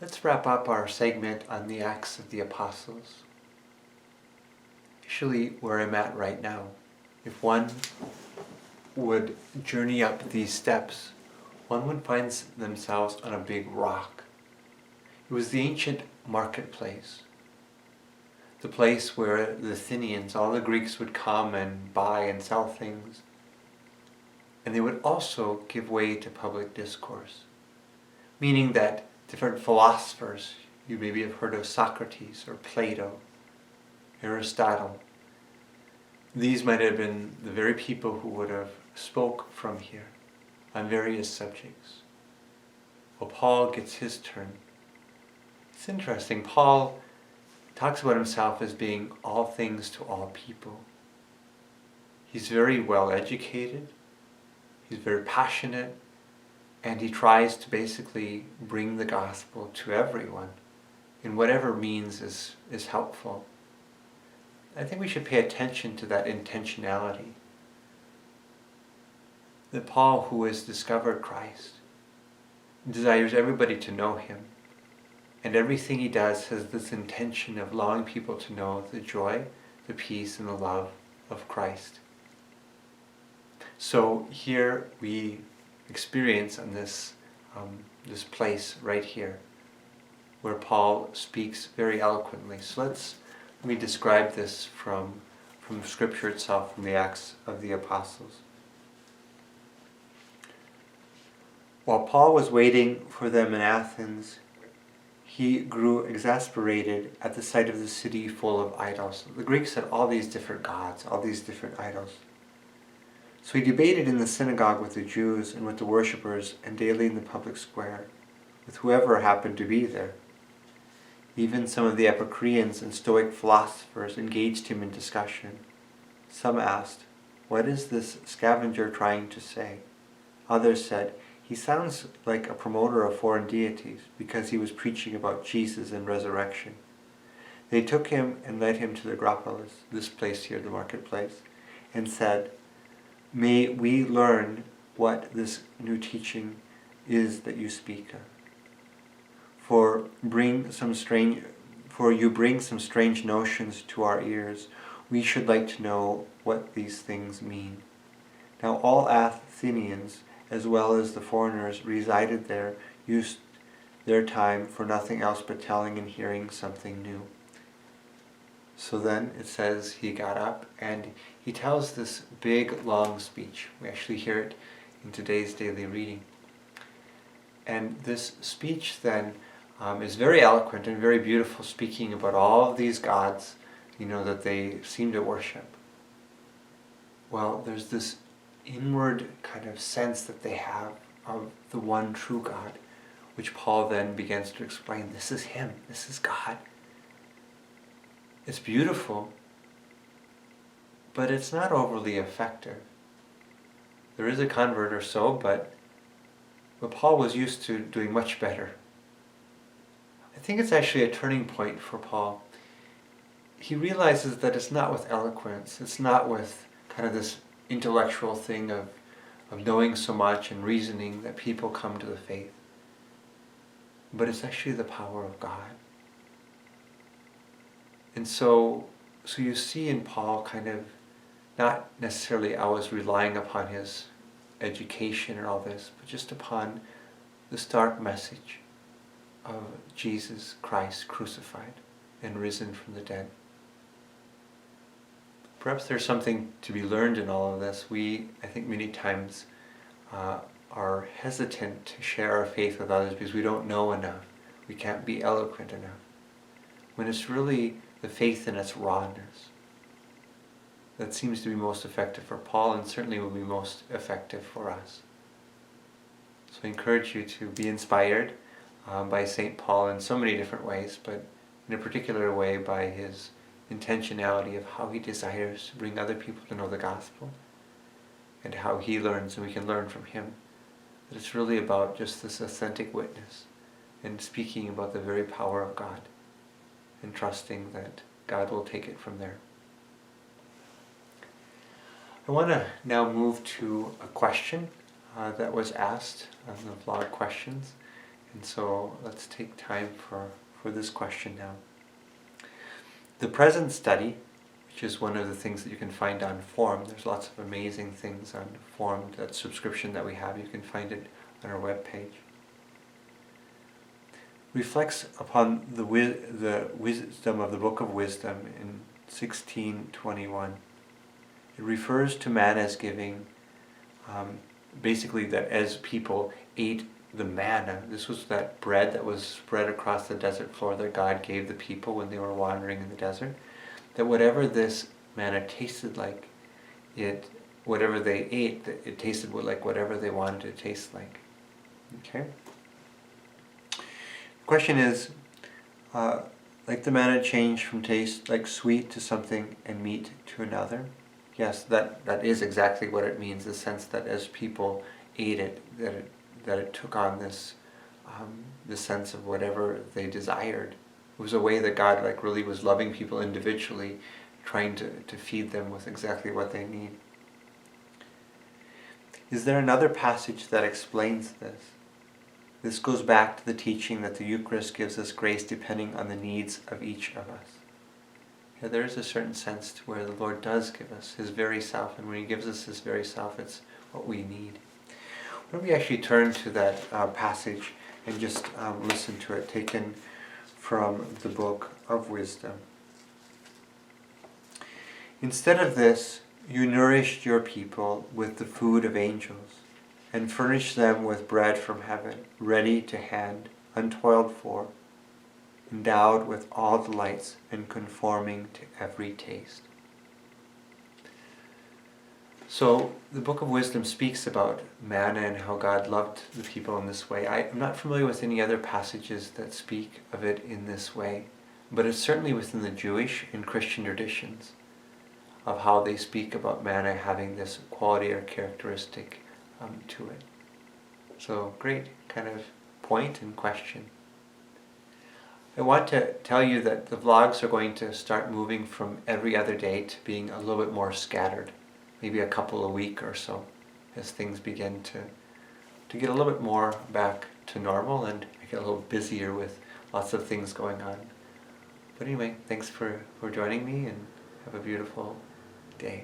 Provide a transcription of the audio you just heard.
Let's wrap up our segment on the Acts of the Apostles. Actually, where I'm at right now, if one would journey up these steps, one would find themselves on a big rock. It was the ancient marketplace, the place where the Athenians, all the Greeks, would come and buy and sell things. And they would also give way to public discourse, meaning that different philosophers, you maybe have heard of Socrates or Plato, Aristotle, these might have been the very people who would have spoke from here on various subjects. Well, Paul gets his turn. It's interesting. Paul talks about himself as being all things to all people. He's very well educated, he's very passionate, and he tries to basically bring the gospel to everyone in whatever means is helpful. I think we should pay attention to that intentionality. That Paul, who has discovered Christ, desires everybody to know him, and everything he does has this intention of allowing people to know the joy, the peace, and the love of Christ. So here we experience on this place right here, where Paul speaks very eloquently. So let me describe this from Scripture itself, from the Acts of the Apostles. While Paul was waiting for them in Athens, he grew exasperated at the sight of the city full of idols. The Greeks had all these different gods, all these different idols. So he debated in the synagogue with the Jews and with the worshippers, and daily in the public square, with whoever happened to be there. Even some of the Epicureans and Stoic philosophers engaged him in discussion. Some asked, "What is this scavenger trying to say?" Others said, "He sounds like a promoter of foreign deities, because he was preaching about Jesus and resurrection." They took him and led him to the Areopagus, this place here, the marketplace, and said, "May we learn what this new teaching is that you speak of. For you bring some strange notions to our ears. We should like to know what these things mean." Now all Athenians, as well as the foreigners resided there, used their time for nothing else but telling and hearing something new. So then it says he got up and he tells this big, long speech. We actually hear it in today's daily reading. And this speech then is very eloquent and very beautiful, speaking about all of these gods, that they seem to worship. Well, there's this inward kind of sense that they have of the one true God, which Paul then begins to explain. This is him. This is God. It's beautiful, but it's not overly effective. There is a convert or so, but Paul was used to doing much better. I think it's actually a turning point for Paul. He realizes that it's not with eloquence, it's not with kind of this intellectual thing of knowing so much and reasoning that people come to the faith, but it's actually the power of God. And so you see in Paul kind of not necessarily always relying upon his education and all this, but just upon the stark message of Jesus Christ crucified and risen from the dead. Perhaps there's something to be learned in all of this. We, I think, many times are hesitant to share our faith with others because we don't know enough. We can't be eloquent enough. When it's really the faith in its rawness that seems to be most effective for Paul, and certainly will be most effective for us. So I encourage you to be inspired by St. Paul in so many different ways, but in a particular way by his intentionality of how he desires to bring other people to know the gospel, and how he learns, and we can learn from him, that it's really about just this authentic witness and speaking about the very power of God and trusting that God will take it from there. I want to now move to a question that was asked on the vlog questions, And so let's take time for this question now. The present study, which is one of the things that you can find on Form. There's lots of amazing things on Form, that subscription that we have. You can find it on our webpage. Reflects upon the wisdom of the Book of Wisdom in 1621. It refers to man as giving, basically that as people ate the manna, this was that bread that was spread across the desert floor that God gave the people when they were wandering in the desert, that whatever this manna tasted like, whatever they ate, it tasted like whatever they wanted it to taste like. Okay? The question is, like the manna changed from taste like sweet to something and meat to another? Yes, that is exactly what it means, the sense that as people ate it, that it took on this sense of whatever they desired. It was a way that God really was loving people individually, trying to feed them with exactly what they need. Is there another passage that explains this? This goes back to the teaching that the Eucharist gives us grace depending on the needs of each of us. Yeah, there is a certain sense to where the Lord does give us His very self, and when He gives us His very self, it's what we need. Why don't we actually turn to that passage and just listen to it, taken from the Book of Wisdom. Instead of this, you nourished your people with the food of angels, and furnished them with bread from heaven, ready to hand, untoiled for, endowed with all delights and conforming to every taste. So the Book of Wisdom speaks about manna and how God loved the people in this way. I'm not familiar with any other passages that speak of it in this way, but it's certainly within the Jewish and Christian traditions of how they speak about manna having this quality or characteristic to it. So great kind of point and question. I want to tell you that the vlogs are going to start moving from every other day to being a little bit more scattered, maybe a couple a week or so, as things begin to get a little bit more back to normal and I get a little busier with lots of things going on. But anyway, thanks for joining me and have a beautiful day.